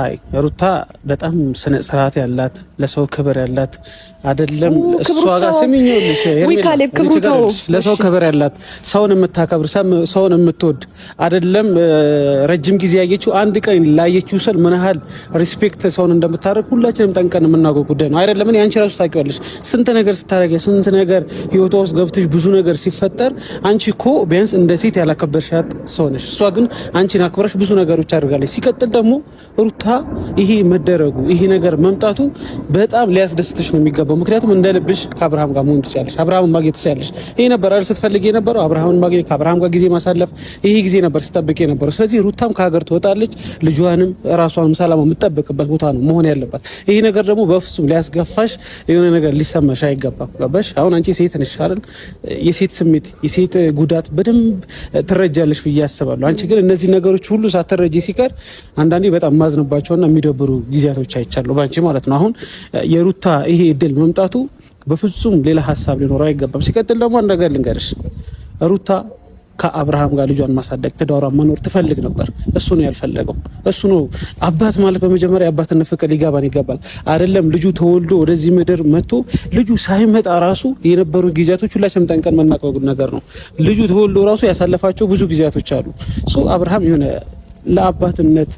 አይ ሩታ በጣም ስነ ስርዓት ያላት ለሰው ክብር ያላት አይደለም እሷ ጋር ስሚኝልሽ ለሰው ክብር ያላት ሰውን የምታከብር ሰውን የምትወድ አይደለም ረጅም ጊዜ ያየችው አንድ ቀን ላየችው ሰል ምን ያህል ሪስፔክት ሰውን እንደምታደርግ ሁላችንም ጠንቀን የምናውቀው ጉዳይ ነው አይደለም እኔ አንቺ ራሱ ታውቂዋለሽ ስንት ነገር ስታረጊ ስንት ነገር ህይወቷ ውስጥ ገብተሽ ብዙ ነገር ሲፈጠር አንቺ እኮ ቢያንስ እንደ ሴት ያላከበርሻት ሰው ነሽ እሷ ግን አንቺን አክብረሽ ብዙ ነገሮች አድርጋለች ሲቀጥል ደግሞ ሩታ ይሄ መደረጉ ይሄ ነገር መምጣቱ በጣም ሊያስደስትሽ ነው የሚገባው ምክንያቱም እንደልብሽ ከአብርሃም ጋር መሆን ትችያለሽ አብርሃምን ማግኘት ትችያለሽ ይሄ ነበር አይደል ስትፈልጊ የነበረው አብርሃምን ማግኘት ከአብርሃም ጋር ጊዜ ማሳለፍ ይሄ ጊዜ ነበር ስትጠብቂ የነበረው ስለዚህ ሩታም ከሀገር ትወጣለች ልጇንም ራሷንም ሰላም የምትጠብቅበት ቦታ ነው መሆን ያለባት ይሄ ነገር ደግሞ በፍጹም ሊያስገፋሽ የሆነ ነገር ሊሰማሽ አይገባም ገባሽ አሁን አንቺ ሴት ነሽ አይደል የሴት ስሜት የሴት ጉዳት በደንብ ትረጃለሽ ብዬ አስባለሁ አንቺ ግን እነዚህ ነገሮች ሁሉ ሳትረጂ ሲቀር አንዳንዴ በጣም ማዝነባቸውና የሚደብሩ ጊዜያቶች አይቻለሁ ባንቺ ማለት ነው አሁን የሩታ ይሄ እድል መምጣቱ በፍጹም ሌላ ሐሳብ ሊኖረው አይገባም ሲቀጥል ደግሞ አንድ ነገር ልንገርሽ ሩታ ከአብርሃም ጋር ልጇን ማሳደግ ትዳሯን መኖር ትፈልግ ነበር እሱ ነው ያልፈለገው እሱ ነው አባት ማለት በመጀመሪያ አባትነት ፍቅር ሊገባን ይገባል አይደለም ልጁ ተወልዶ ወደዚህ ምድር መጥቶ ልጁ ሳይመጣ ራሱ የነበሩ ጊዜያቶች ሁላችንም ጠንቀን መናቀው ነገር ነው ልጁ ተወልዶ ራሱ ያሳለፋቸው ብዙ ጊዜያቶች አሉ ሶ አብርሃም የሆነ ለአባትነት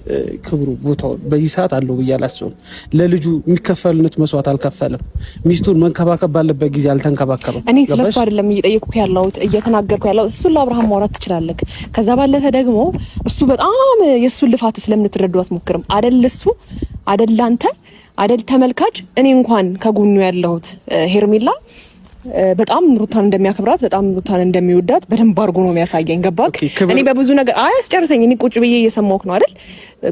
ክብሩ ቦታው በዚህ ሰዓት አለው ብዬ አላስብም ለልጁ የሚከፈልነት መስዋዕት አልከፈለም ሚስቱን መንከባከብ ባለበት ጊዜ አልተንከባከበም እኔ ስለሱ አይደለም እየጠየቅኩ ያለሁት እየተናገርኩ ያለሁት እሱ ለአብርሃም ማውራት ትችላለህ ከዛ ባለፈ ደግሞ እሱ በጣም የሱ ልፋት ስለምትረዱ አትሞክርም አይደል እሱ አይደል አንተ አይደል ተመልካች እኔ እንኳን ከጎኑ ያለሁት ሄርሜላ በጣም ሩታን እንደሚያከብራት በጣም ሩታን እንደሚወዳት በደንብ አድርጎ ነው የሚያሳየኝ ገባክ እኔ በብዙ ነገር አያስጨርሰኝ እኔ ቁጭ ብዬ እየሰማሁክ ነው አይደል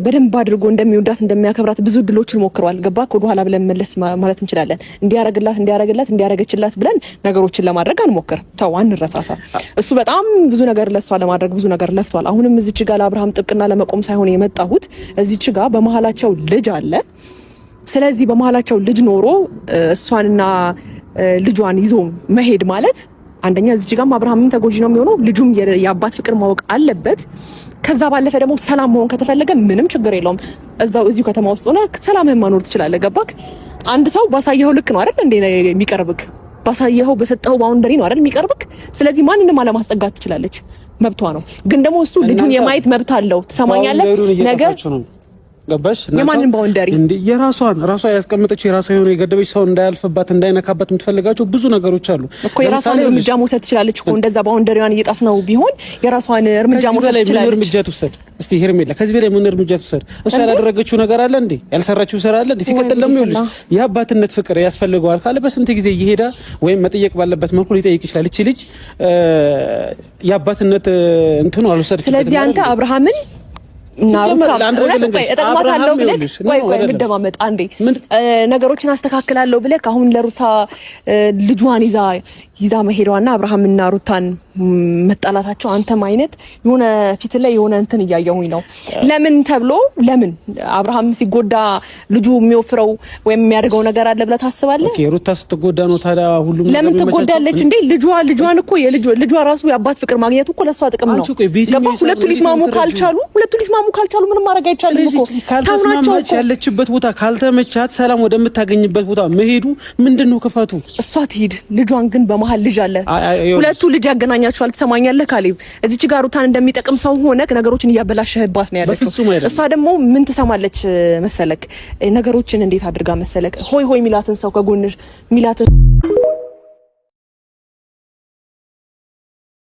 በደንብ አድርጎ እንደሚወዳት እንደሚያከብራት ብዙ ድሎችን ሞክሯል ገባክ ወደ ኋላ ብለን መለስ ማለት እንችላለን እንዲያረገችላት ብለን ነገሮችን ለማድረግ አንሞክር ተው አንረሳሳ እሱ በጣም ብዙ ነገር ለሷ ለማድረግ ብዙ ነገር ለፍቷል አሁንም እዚች ጋር ለአብርሃም ጥብቅና ለመቆም ሳይሆን የመጣሁት እዚች ጋር በመሃላቸው ልጅ አለ ስለዚህ በመሃላቸው ልጅ ኖሮ እሷንና ልጇን ይዞ መሄድ ማለት አንደኛ እዚህ ጋርም አብርሃምም ተጎጂ ነው የሚሆነው ልጁም የአባት ፍቅር ማወቅ አለበት ከዛ ባለፈ ደግሞ ሰላም መሆን ከተፈለገ ምንም ችግር የለውም እዚሁ ከተማ ውስጥ ሆነ ሰላምህን መኖር ትችላለህ ገባክ አንድ ሰው ባሳየው ልክ ነው አይደል እንዴ የሚቀርብክ ባሳየው በሰጠው ባውንደሪ ነው አይደል የሚቀርብክ ስለዚህ ማንንም አለማስጠጋት ትችላለች መብቷ ነው ግን ደግሞ እሱ ልጁን የማየት መብት አለው ትሰማኛለህ ነገር ገባሽ የማንን ባውንደሪ እንዴ ራሷ ያስቀመጠችው የራሷ የሆነ የገደበች ሰው እንዳያልፍባት እንዳይነካባት የምትፈልጋቸው ብዙ ነገሮች አሉ እኮ የራሷን እርምጃ መውሰድ ትችላለች እኮ እንደዛ ባውንደሪዋን እየጣስ ነው ቢሆን የራሷን እርምጃ መውሰድ ትችላለች እርምጃ ትውሰድ እስቲ ሄርሜላ ከዚህ በላይ ምን እርምጃ ትውሰድ እሷ ያላደረገችው ነገር አለ እንዴ ያልሰራችው ስራ አለ እንዴ ሲቀጥል ደግሞ ይኸውልሽ የአባትነት ፍቅር ያስፈልገዋል ካለ በስንት ጊዜ እየሄዳ ወይም መጠየቅ ባለበት መልኩ ሊጠይቅ ይችላል እቺ ልጅ የአባትነት እንትኑ አልወሰደችም ስለዚህ አንተ አብርሃምን እንደማመጣ አንዴ ነገሮችን አስተካክላለሁ ብለህ አሁን ለሩታ ልጇን ይዛ መሄዷና አብርሃምና ሩታን መጣላታቸው አንተም አይነት የሆነ ፊት ላይ የሆነ እንትን እያየሁኝ ነው ለምን ተብሎ ለምን አብርሃም ሲጎዳ ልጁ የሚወፍረው ወይም የሚያደርገው ነገር አለ ብለህ ታስባለህ ኦኬ ሩታ ስትጎዳ ነው ታዲያ ሁሉም ለምን ትጎዳለች እንዴ ልጇን እኮ ልጇ ራሱ የአባት ፍቅር ማግኘቱ እኮ ለሷ ጥቅም ነው ሁለቱ ሊስማሙ ካልቻሉ ምንም ማድረግ አይቻልም እኮ ካልተስማማች ያለችበት ቦታ ካልተመቻት ሰላም ወደምታገኝበት ቦታ መሄዱ ምንድነው ክፋቱ እሷ ትሄድ ልጇን ግን በመሃል ልጅ አለ ሁለቱ ልጅ ያገናኛቸዋል ትሰማኛለህ ካሌብ እዚች ጋር ሩታን እንደሚጠቅም ሰው ሆነ ነገሮችን እያበላሸህባት ነው ያለችው እሷ ደግሞ ምን ትሰማለች መሰለክ ነገሮችን እንዴት አድርጋ መሰለክ ሆይ ሚላትን ሰው ከጎንሽ ሚላትን